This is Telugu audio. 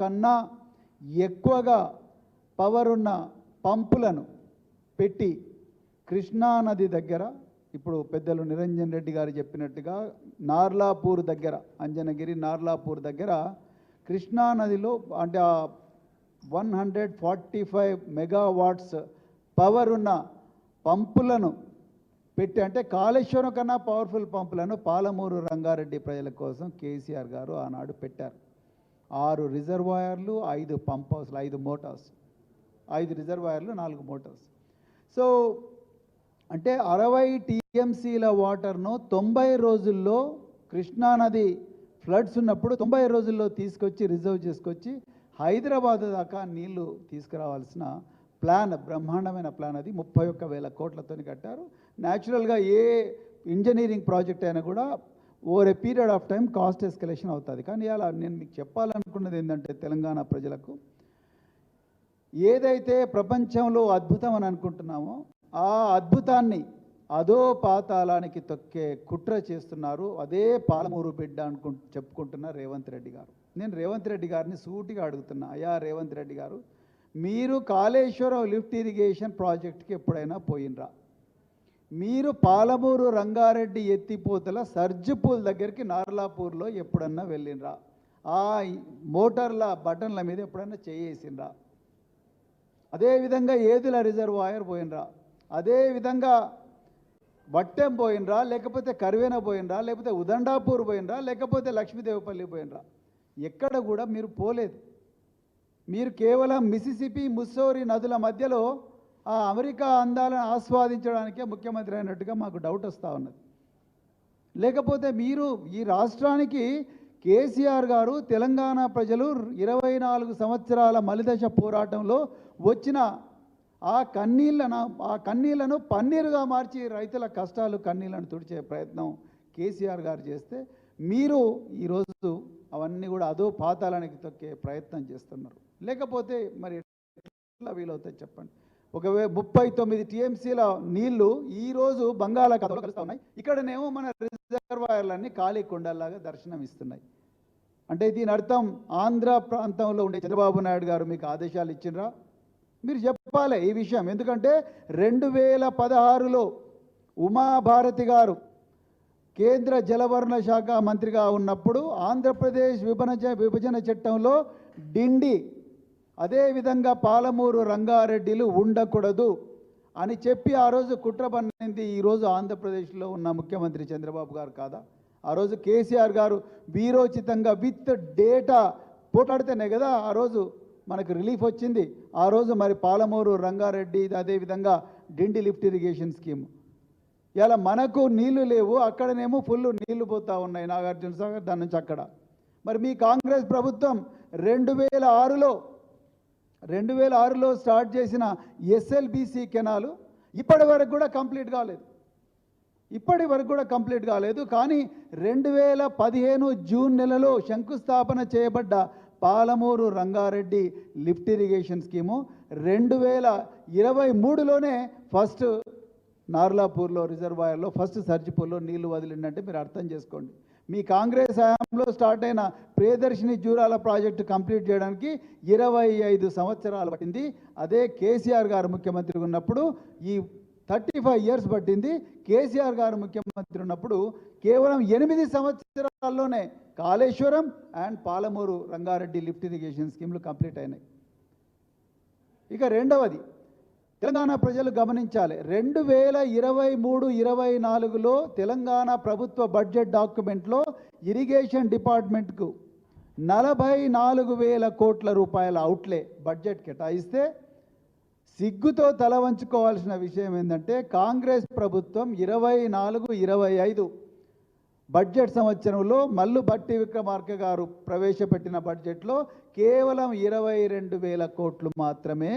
కన్నా ఎక్కువగా పవర్ ఉన్న పంపులను పెట్టి కృష్ణా నది దగ్గర ఇప్పుడు పెద్దలు నిరంజన్ రెడ్డి గారు చెప్పినట్టుగా నార్లాపూర్ దగ్గర అంజనగిరి నార్లాపూర్ దగ్గర కృష్ణా నదిలో అంటే 145 మెగావాట్స్ పవర్ ఉన్న పంపులను పెట్టి అంటే కాళేశ్వరం కన్నా పవర్ఫుల్ పంపులను పాలమూరు రంగారెడ్డి ప్రజల కోసం కేసీఆర్ గారు ఆనాడు పెట్టారు. 6 రిజర్వాయర్లు, 5 పంప్ హౌస్లు, 5 మోటార్స్, 5 రిజర్వాయర్లు, 4 మోటార్స్. సో అంటే 60 టీఎంసీల వాటర్ను 90 రోజుల్లో కృష్ణానది ఫ్లడ్స్ ఉన్నప్పుడు 90 రోజుల్లో తీసుకొచ్చి రిజర్వ్ చేసుకొచ్చి హైదరాబాద్ దాకా నీళ్లు తీసుకురావాల్సిన ప్లాన్, బ్రహ్మాండమైన ప్లాన్ అది. 31,000 కోట్లతో కట్టారు. న్యాచురల్గా ఏ ఇంజనీరింగ్ ప్రాజెక్ట్ అయినా కూడా over a period of time cost escalation అవుతుంది. కానీ అలా నేను మీకు చెప్పాలనుకున్నది ఏంటంటే తెలంగాణ ప్రజలకు ఏదైతే ప్రపంచంలో అద్భుతం అని అనుకుంటున్నామో ఆ అద్భుతాన్ని అదో పాతాళానికి తొక్కే కుట్ర చేస్తున్నారు. అదే పాలమూరు బిడ్డ చెప్పుకుంటున్న రేవంత్ రెడ్డి గారు. నేను రేవంత్ రెడ్డి గారిని సూటిగా అడుగుతున్నా, అయ్యా రేవంత్ రెడ్డి గారు, మీరు కాళేశ్వరం లిఫ్ట్ ఇరిగేషన్ ప్రాజెక్ట్కి ఎప్పుడైనా పోయినరా? మీరు పాలమూరు రంగారెడ్డి ఎత్తిపోతల సర్జిపూల్ దగ్గరికి నార్లాపూర్లో ఎప్పుడన్నా వెళ్ళినరా? ఆ మోటార్ల బటన్ల మీద ఎప్పుడన్నా చేయేసినరా? అదేవిధంగా ఏదుల రిజర్వాయర్ పోయినరా? అదేవిధంగా వట్టెం పోయినరా? లేకపోతే కరివేన పోయినరా? లేకపోతే ఉదండాపూర్ పోయినరా? లేకపోతే లక్ష్మీదేవపల్లి పోయినరా? ఎక్కడ కూడా మీరు పోలేదు. మీరు కేవలం మిసిసిపి, ముస్సోరి నదుల మధ్యలో ఆ అమెరికా అందాలను ఆస్వాదించడానికే ముఖ్యమంత్రి అయినట్టుగా మాకు డౌట్ వస్తూ ఉన్నది. లేకపోతే మీరు ఈ రాష్ట్రానికి కేసీఆర్ గారు, తెలంగాణ ప్రజలు 24 సంవత్సరాల మలిదశ పోరాటంలో వచ్చిన ఆ కన్నీళ్లను పన్నీరుగా మార్చి రైతుల కష్టాలు కన్నీళ్లను తుడిచే ప్రయత్నం కేసీఆర్ గారు చేస్తే మీరు ఈరోజు అవన్నీ కూడా అదో పాతాళానికి తొక్కే ప్రయత్నం చేస్తున్నారు. లేకపోతే మరి ఎట్లా వీలవుతాయి చెప్పండి? ఒకవేళ 39 టీఎంసీల నీళ్లు ఈరోజు బంగాళాఖాతంలో కలుస్తూ ఉన్నాయి. ఇక్కడనేమో మన రిజర్వాయర్లన్నీ ఖాళీ కొండల్లాగా దర్శనం ఇస్తున్నాయి. అంటే దీని అర్థం ఆంధ్ర ప్రాంతంలో ఉండే చంద్రబాబు నాయుడు గారు మీకు ఆదేశాలు ఇచ్చినరా? మీరు చెప్పాలి ఈ విషయం. ఎందుకంటే 2016లో ఉమాభారతి గారు కేంద్ర జలవనరుల శాఖ మంత్రిగా ఉన్నప్పుడు ఆంధ్రప్రదేశ్ విభజన చట్టంలో డిండి, అదేవిధంగా పాలమూరు రంగారెడ్డిలు ఉండకూడదు అని చెప్పి ఆ రోజు కుట్ర పన్నింది ఈరోజు ఆంధ్రప్రదేశ్లో ఉన్న ముఖ్యమంత్రి చంద్రబాబు గారు కాదా? ఆ రోజు కేసీఆర్ గారు వీరోచితంగా విత్ డేటా పోట్లాడితేనే కదా ఆ రోజు మనకు రిలీఫ్ వచ్చింది. ఆ రోజు మరి పాలమూరు రంగారెడ్డి, అదేవిధంగా డిండి లిఫ్ట్ ఇరిగేషన్ స్కీమ్. ఇలా మనకు నీళ్లు లేవు, అక్కడనేమో ఫుల్ నీళ్లు పోతూ ఉన్నాయి నాగార్జున సాగర్ దాని నుంచి అక్కడ. మరి మీ కాంగ్రెస్ ప్రభుత్వం 2006లో స్టార్ట్ చేసిన ఎస్ఎల్బిసి కెనాలు ఇప్పటి వరకు కూడా కంప్లీట్ కాలేదు. కానీ 2015 జూన్ నెలలో శంకుస్థాపన చేయబడ్డ Palamuru Rangareddy lift irrigation scheme 2023లోనే ఫస్ట్ నార్లాపూర్లో రిజర్వాయర్లో ఫస్ట్ సర్జిపూర్లో నీళ్లు వదిలిందంటే మీరు అర్థం చేసుకోండి. మీ కాంగ్రెస్ హయాంలో స్టార్ట్ అయిన ప్రియదర్శిని జూరాల ప్రాజెక్టు కంప్లీట్ చేయడానికి 25 సంవత్సరాలు పట్టింది. అదే కేసీఆర్ గారు ముఖ్యమంత్రి ఉన్నప్పుడు ఈ 35 ఇయర్స్ పట్టింది. కేసీఆర్ గారు ముఖ్యమంత్రి ఉన్నప్పుడు కేవలం 8 సంవత్సరాల్లోనే Kaleshwaram and Palamuru Rangareddy lift irrigation స్కీమ్లు కంప్లీట్ అయినాయి. ఇక రెండవది తెలంగాణ ప్రజలు గమనించాలి. 2023-24లో తెలంగాణ ప్రభుత్వ బడ్జెట్ డాక్యుమెంట్లో ఇరిగేషన్ డిపార్ట్మెంట్కు 44,000 కోట్ల రూపాయల అవుట్లే బడ్జెట్ కేటాయిస్తే సిగ్గుతో తల వంచుకోవాల్సిన విషయం ఏంటంటే కాంగ్రెస్ ప్రభుత్వం 24-25 బడ్జెట్ సంవత్సరంలో మల్లు భట్టి విక్రమార్క గారు ప్రవేశపెట్టిన బడ్జెట్లో కేవలం 22,000 కోట్లు మాత్రమే